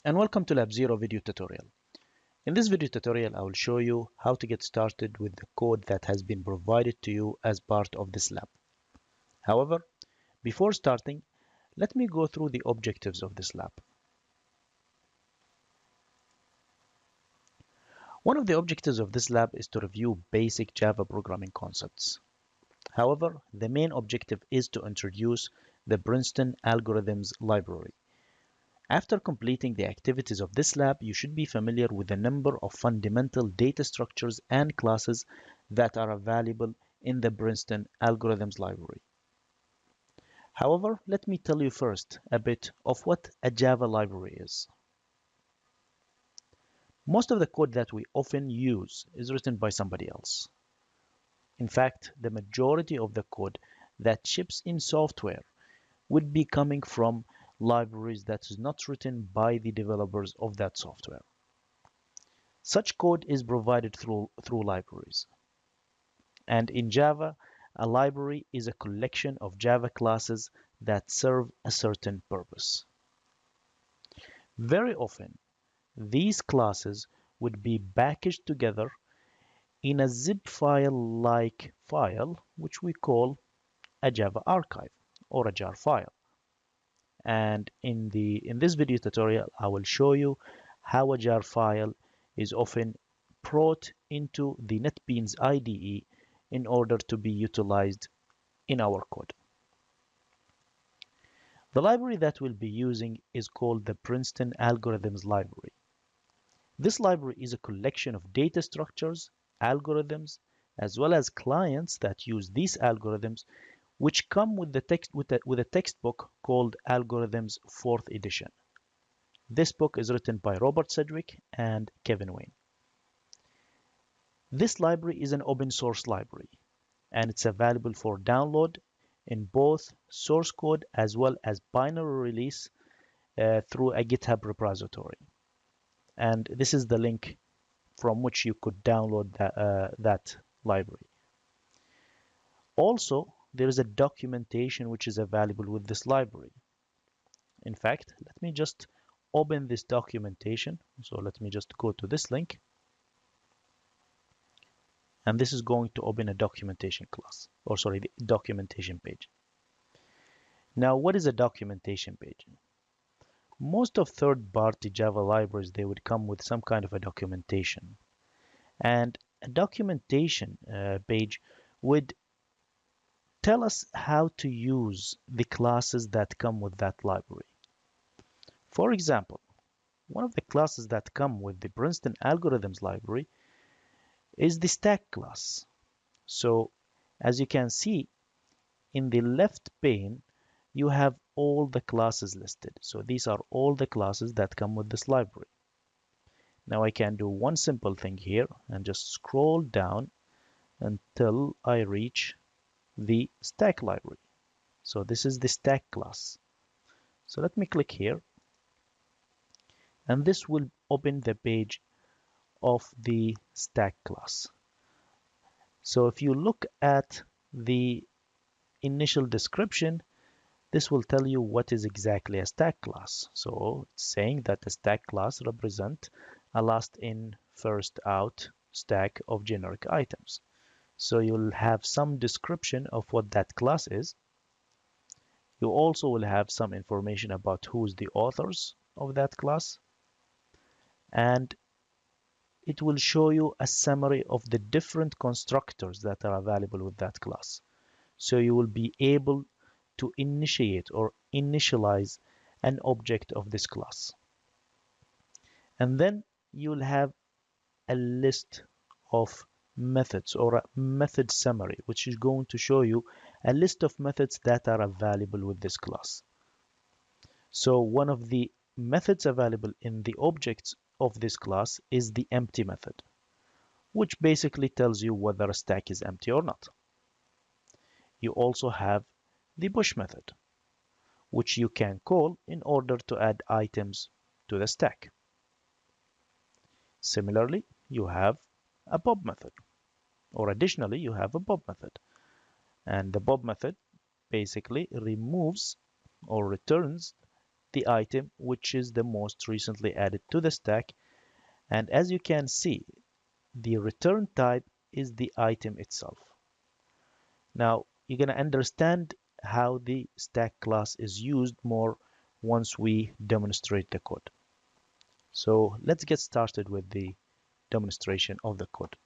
And welcome to Lab0 video tutorial. In this video tutorial, I will show you how to get started with the code that has been provided to you as part of this lab. However, before starting, let me go through the objectives of this lab. One of the objectives of this lab is to review basic Java programming concepts. However, the main objective is to introduce the Princeton algorithms library. After completing the activities of this lab, you should be familiar with a number of fundamental data structures and classes that are available in the Princeton algorithms library. However, let me tell you first a bit of what a Java library is. Most of the code that we often use is written by somebody else. In fact, the majority of the code that ships in software would be coming from libraries that is not written by the developers of that software. Such code is provided through libraries. And in Java, a library is a collection of Java classes that serve a certain purpose. Very often, these classes would be packaged together in a zip file-like file, which we call a Java archive or a jar file. And in this video tutorial, I will show you how a jar file is often brought into the NetBeans IDE in order to be utilized in our code. The library that we'll be using is called the Princeton Algorithms Library. This library is a collection of data structures, algorithms, as well as clients that use these algorithms, which come with a textbook called Algorithms 4th edition. This book is written by Robert Sedgwick and Kevin Wayne. This library is an open source library, and it's available for download in both source code as well as binary release through a GitHub repository. And this is the link from which you could download that library. Also, there is a documentation which is available with this library. In fact, let me just open this documentation. So let me just go to this link. And this is going to open a documentation class, or sorry, the documentation page. Now, what is a documentation page? Most of third-party Java libraries, they would come with some kind of a documentation. And a documentation page would tell us how to use the classes that come with that library. For example, one of the classes that come with the Princeton Algorithms library is the stack class. So, as you can see, in the left pane, you have all the classes listed. So these are all the classes that come with this library. Now I can do one simple thing here and just scroll down until I reach the stack library. So this is the stack class. So let me click here, and this will open the page of the stack class. So if you look at the initial description, this will tell you what is exactly a stack class. So it's saying that a stack class represents a last in, first out stack of generic items. So you'll have some description of what that class is. You also will have some information about who's the authors of that class. And it will show you a summary of the different constructors that are available with that class. So you will be able to initiate or initialize an object of this class. And then you will have a list of methods or a method summary, which is going to show you a list of methods that are available with this class. So one of the methods available in the objects of this class is the empty method, which basically tells you whether a stack is empty or not. You also have the push method, which you can call in order to add items to the stack. Similarly, you have a pop method, or additionally, you have a pop method. And the pop method basically removes or returns the item which is the most recently added to the stack. And as you can see, the return type is the item itself. Now, you're going to understand how the stack class is used more once we demonstrate the code. So let's get started with the demonstration of the code.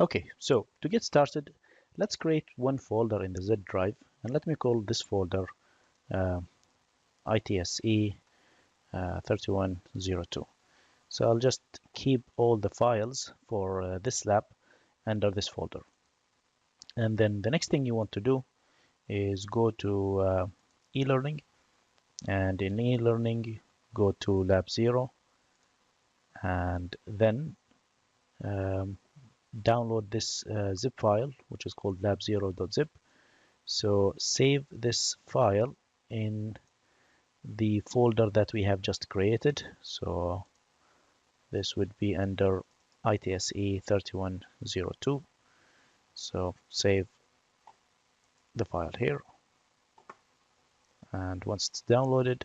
Okay, so to get started, let's create one folder in the Z drive, and let me call this folder ITSE 3102. So I'll just keep all the files for this lab under this folder. And then the next thing you want to do is go to e-learning, and in e-learning go to Lab0, and then download this zip file which is called lab0.zip. So save this file in the folder that we have just created. So this would be under ITSE 3102. So save the file here, and once it's downloaded,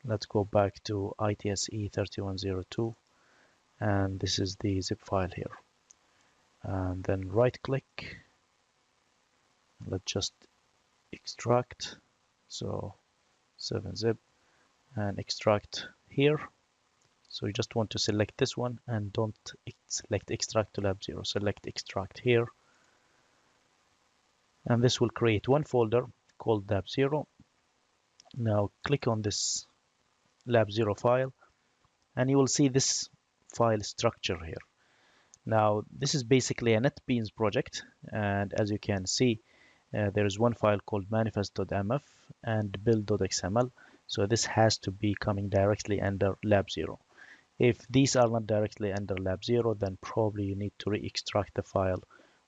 let's go back to ITSE 3102, and this is the zip file here. And then right click, let's just extract, so 7-zip, and extract here. So you just want to select this one and don't select extract to Lab0, select extract here, and this will create one folder called Lab0. Now click on this Lab0 file, and you will see this file structure here. Now this is basically a NetBeans project, and as you can see, there is one file called manifest.mf and build.xml. So this has to be coming directly under Lab0. If these are not directly under Lab0, then probably you need to re-extract the file,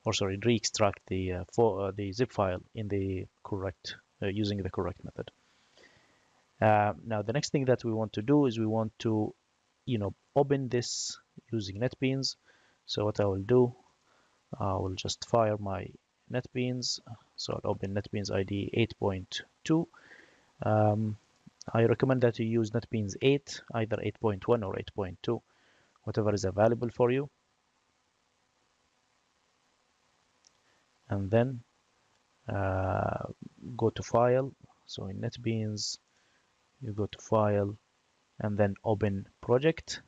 or sorry, re-extract the zip file in the correct using the correct method. Now the next thing that we want to do is we want to, open this using NetBeans. So what I will do, I will just fire my NetBeans. So I'll open NetBeans IDE 8.2. I recommend that you use NetBeans 8, either 8.1 or 8.2, whatever is available for you. And then go to File. So in NetBeans, you go to File and then Open Project,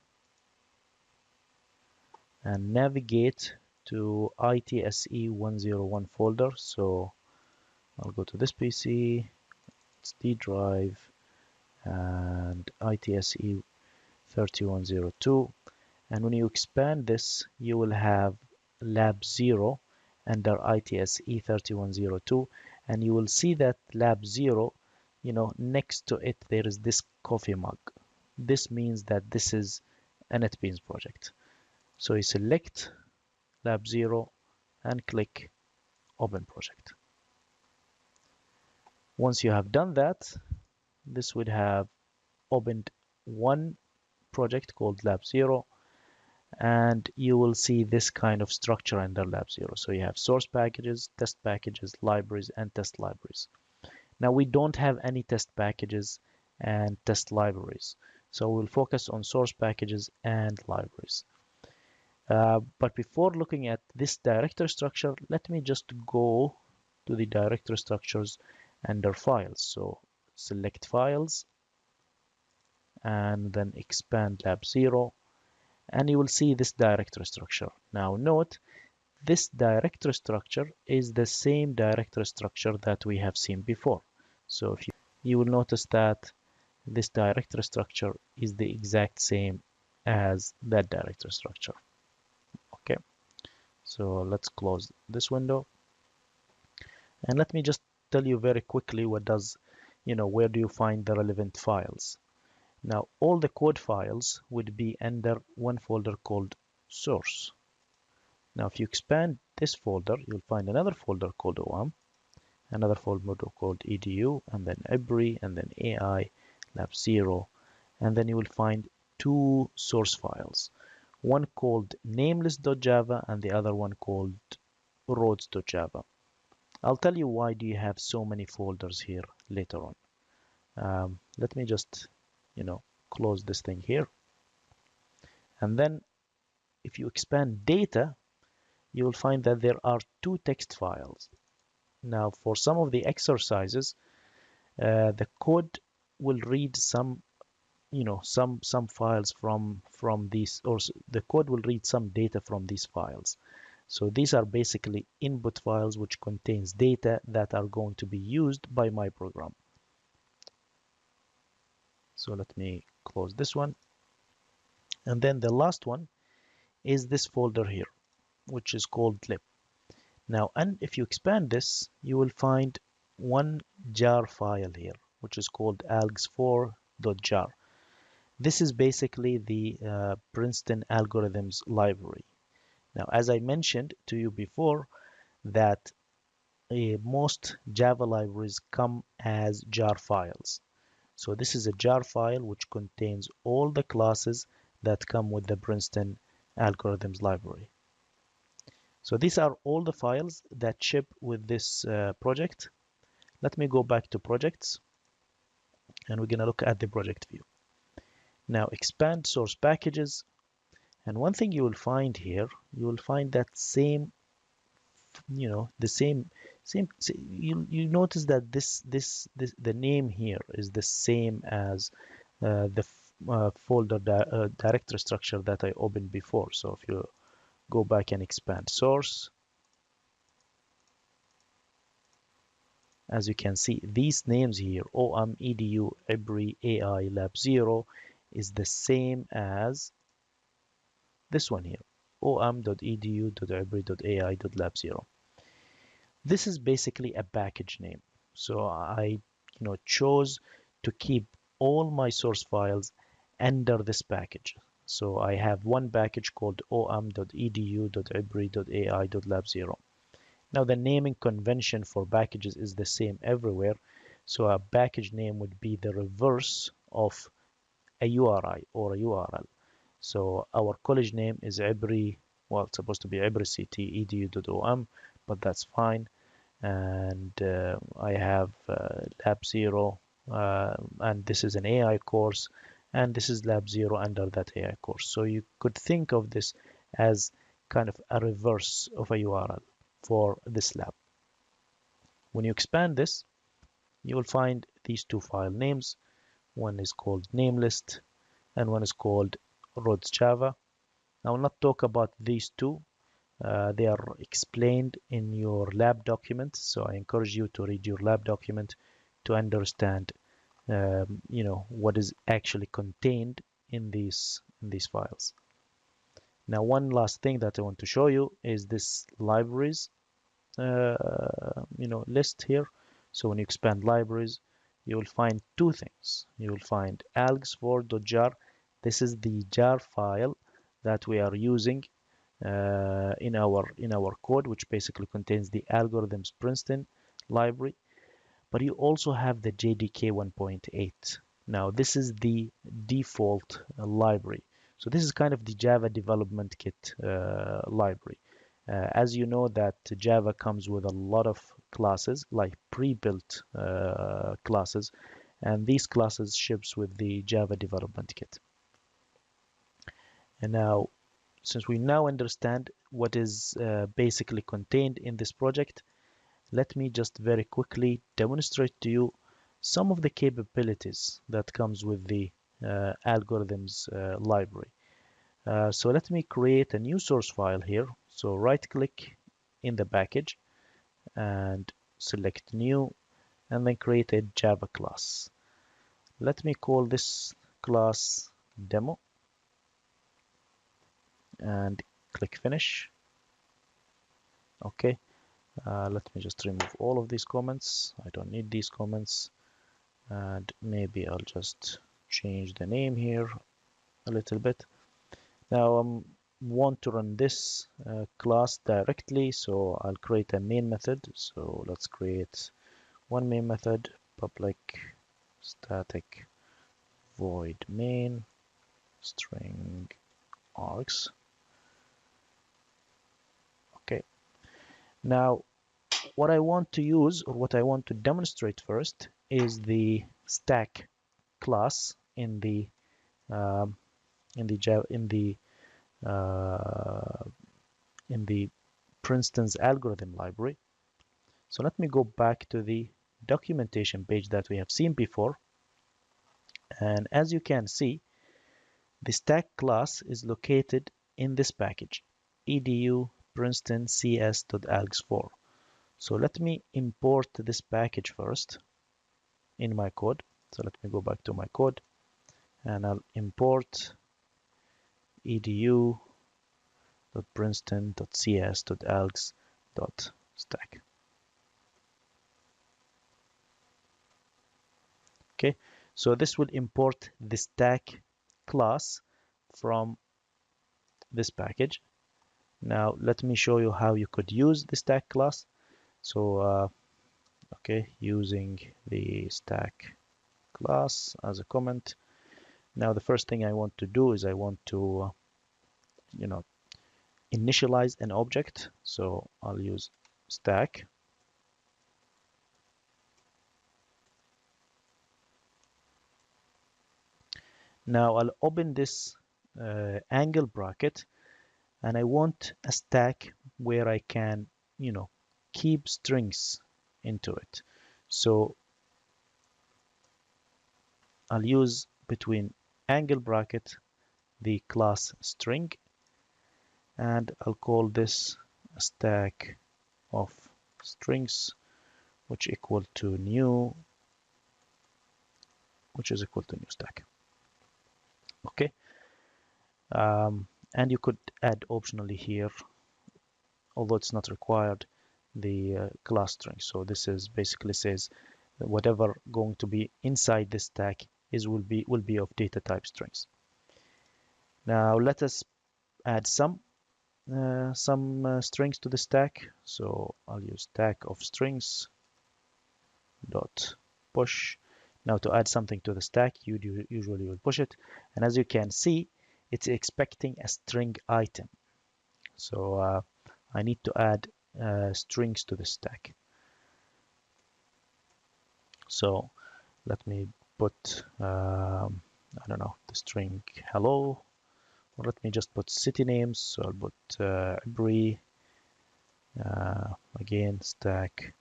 and navigate to ITSE 101 folder. So I'll go to this PC, it's D drive, and ITSE 3102. And when you expand this, you will have Lab0 under ITSE 3102, and you will see that Lab0, next to it there is this coffee mug. This means that this is a NetBeans project. So you select Lab0 and click Open Project. Once you have done that, this would have opened one project called Lab0, and you will see this kind of structure under Lab0. So you have source packages, test packages, libraries, and test libraries. Now we don't have any test packages and test libraries, so we'll focus on source packages and libraries. But before looking at this directory structure, let me just go to the directory structures under files. So select files and then expand Lab0, and you will see this directory structure. Now note, this directory structure is the same directory structure that we have seen before. So if you will notice that this directory structure is the exact same as that directory structure. Okay, so let's close this window, and let me just tell you very quickly what does, where do you find the relevant files. Now all the code files would be under one folder called source. Now if you expand this folder, you'll find another folder called OM, another folder called edu, and then EBRI, and then AI, Lab0, and then you will find two source files, one called nameless.java and the other one called roads.java. I'll tell you why do you have so many folders here later on. Let me just, close this thing here. And then if you expand data, you will find that there are two text files. Now, for some of the exercises, the code will read some files from these, or the code will read some data from these files. So these are basically input files which contains data that are going to be used by my program. So let me close this one. And then the last one is this folder here, which is called lib. Now, and if you expand this, you will find one jar file here, which is called algs4.jar. This is basically the Princeton algorithms library. Now, as I mentioned to you before, that most Java libraries come as jar files. So this is a jar file which contains all the classes that come with the Princeton algorithms library. So these are all the files that ship with this project. Let me go back to projects, and we're going to look at the project view. Now expand source packages, and one thing you will find here, you will find that same, the same you notice that this the name here is the same as the folder directory structure that I opened before. So if you go back and expand source, as you can see, these names here, OM, EDU, EBRI, AI, Lab0, is the same as this one here, om.edu.ebri.ai.lab0. This is basically a package name. So I, chose to keep all my source files under this package. So I have one package called om.edu.ebri.ai.lab0. Now the naming convention for packages is the same everywhere. So a package name would be the reverse of a URI or a URL. So our college name is Ebri, well, it's supposed to be EbriCT edu.om, but that's fine. And I have Lab0, and this is an AI course, and this is Lab0 under that AI course. So you could think of this as kind of a reverse of a URL for this lab. When you expand this, you will find these two file names. One is called namelist, and one is called roads Java. I will not talk about these two. They are explained in your lab document, so I encourage you to read your lab document to understand, what is actually contained in these files. Now, one last thing that I want to show you is this libraries, list here. So when you expand libraries, you will find two things. You will find algs4.jar. This is the jar file that we are using in our code, which basically contains the algorithms Princeton library. But you also have the JDK 1.8. Now this is the default library. So this is kind of the Java development kit library. As you know that Java comes with a lot of classes, like pre-built classes, and these classes ships with the Java development kit. And now, since we now understand what is basically contained in this project, let me just very quickly demonstrate to you some of the capabilities that comes with the algorithms library. So let me create a new source file here. So right click in the package and select new, and then create a Java class. Let me call this class demo and click finish. Okay, let me just remove all of these comments. I don't need these comments, and maybe I'll just change the name here a little bit. Now I want to run this class directly, so I'll create a main method. So let's create one main method, public static void main string args. Okay, now what I want to use, or what I want to demonstrate first, is the stack class in the um, in the Java uh, in the Princeton's algorithm library. So let me go back to the documentation page that we have seen before. And as you can see, the stack class is located in this package, edu princeton cs.algs4. So let me import this package first in my code. So let me go back to my code and I'll import edu.princeton.cs.algs.stack. Okay, so this will import the stack class from this package. Now let me show you how you could use the stack class. So okay, using the stack class as a comment. Now the first thing I want to do is I want to initialize an object. So I'll use stack. Now I'll open this angle bracket and I want a stack where I can, keep strings into it. So I'll use between angle bracket the class string and I'll call this a stack of strings which is equal to new stack. Okay, and you could add optionally here, although it's not required, the class string. So this is basically says that whatever going to be inside this stack will be of data type strings. Now let us add some strings to the stack. So I'll use stack of strings dot push. Now to add something to the stack, you usually will push it, and as you can see, it's expecting a string item. So I need to add strings to the stack. So let me put I don't know, the string hello, or let me just put city names. So I'll put Ibri, again stack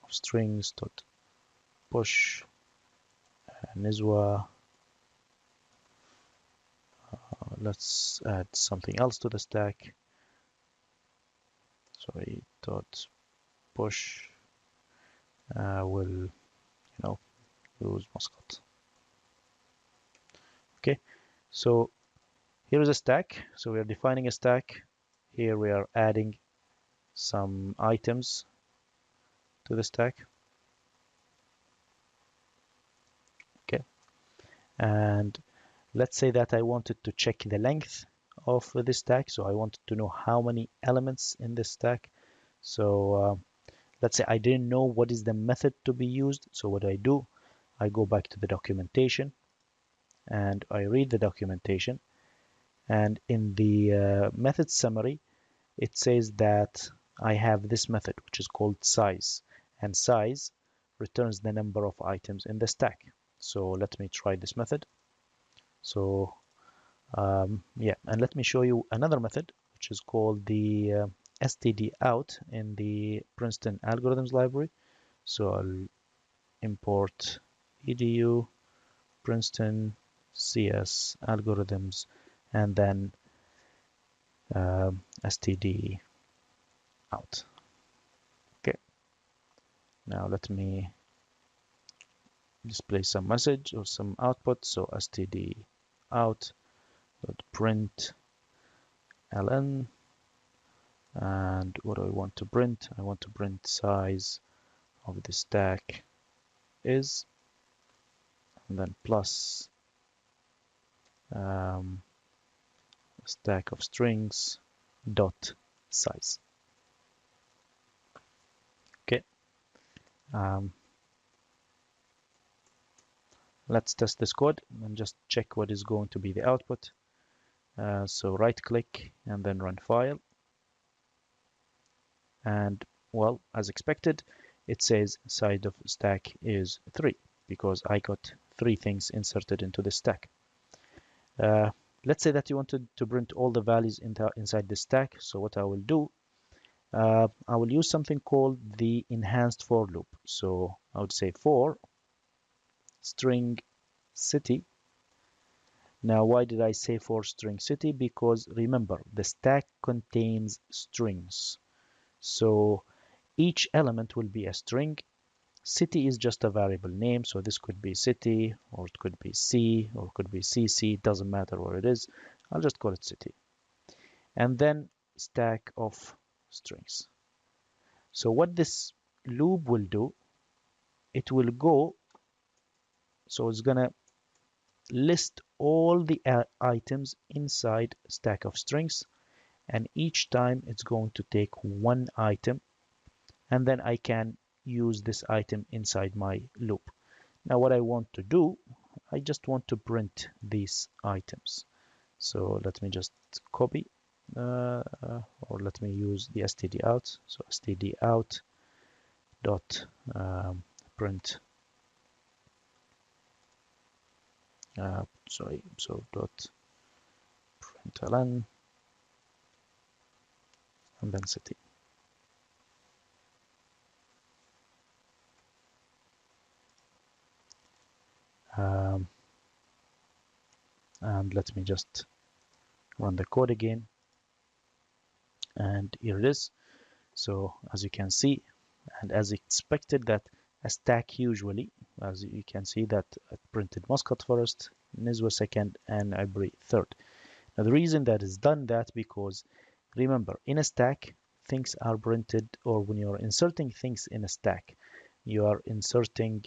of strings dot push Nizwa. Let's add something else to the stack. Sorry, dot push will use Muscat. Okay, so here is a stack. So we are defining a stack. Here we are adding some items to the stack. Okay, and let's say that I wanted to check the length of this stack. So I wanted to know how many elements in this stack. So let's say I didn't know what is the method to be used. So what I do, I go back to the documentation and I read the documentation. And in the method summary, it says that I have this method, which is called size. And size returns the number of items in the stack. So let me try this method. So yeah, and let me show you another method, which is called the std out in the Princeton algorithms library. So I'll import edu Princeton CS algorithms and then std out. Okay, now let me display some message or some output. So std out dot print ln, and what do I want to print? I want to print size of the stack is, and then plus stack of strings dot size. Okay, let's test this code and just check what is going to be the output. So right click and then run file, and well, as expected, it says size of stack is 3. because I got 3 things inserted into the stack. Let's say that you wanted to print all the values inside the stack. So what I will do, I will use something called the enhanced for loop. So I would say for string city. Now, why did I say for string city? Because remember, the stack contains strings. So each element will be a string. City is just a variable name, so this could be city, or it could be C, or it could be CC. It doesn't matter where it is. I'll just call it city. And then stack of strings. So what this loop will do, it will go, so it's gonna list all the items inside stack of strings, and each time it's going to take one item, and then I can use this item inside my loop. Now what I want to do, I just want to print these items. So let me just copy, or let me use the std out. So std out dot print, so dot println and then city. And let me just run the code again, and here it is. So as you can see, and as expected, that a stack usually, as you can see, that it printed Muscat first, Nizwa second, and Ibri third. Now the reason that is done that, because remember, in a stack things are printed, or when you're inserting things in a stack, you are inserting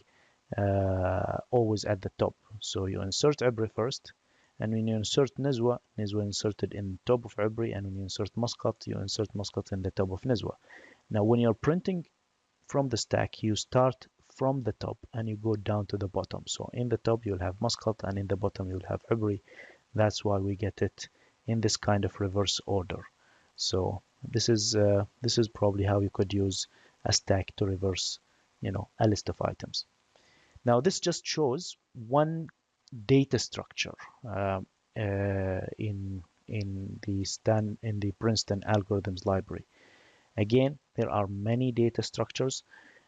always at the top. So you insert Ibri first, and when you insert Nizwa, Nizwa inserted in the top of Ibri, and when you insert Muscat, you insert Muscat in the top of Nizwa. Now when you're printing from the stack, you start from the top and you go down to the bottom. So in the top you'll have Muscat, and in the bottom you'll have Ibri. That's why we get it in this kind of reverse order. So this is probably how you could use a stack to reverse, a list of items. Now this just shows one data structure in the Princeton algorithms library. Again, there are many data structures,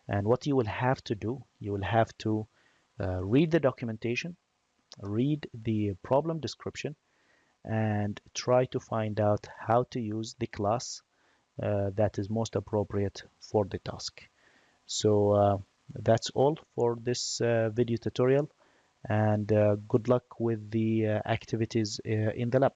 and what you will have to do, you will have to read the documentation, read the problem description, and try to find out how to use the class that is most appropriate for the task. So that's all for this video tutorial, and good luck with the activities in the lab.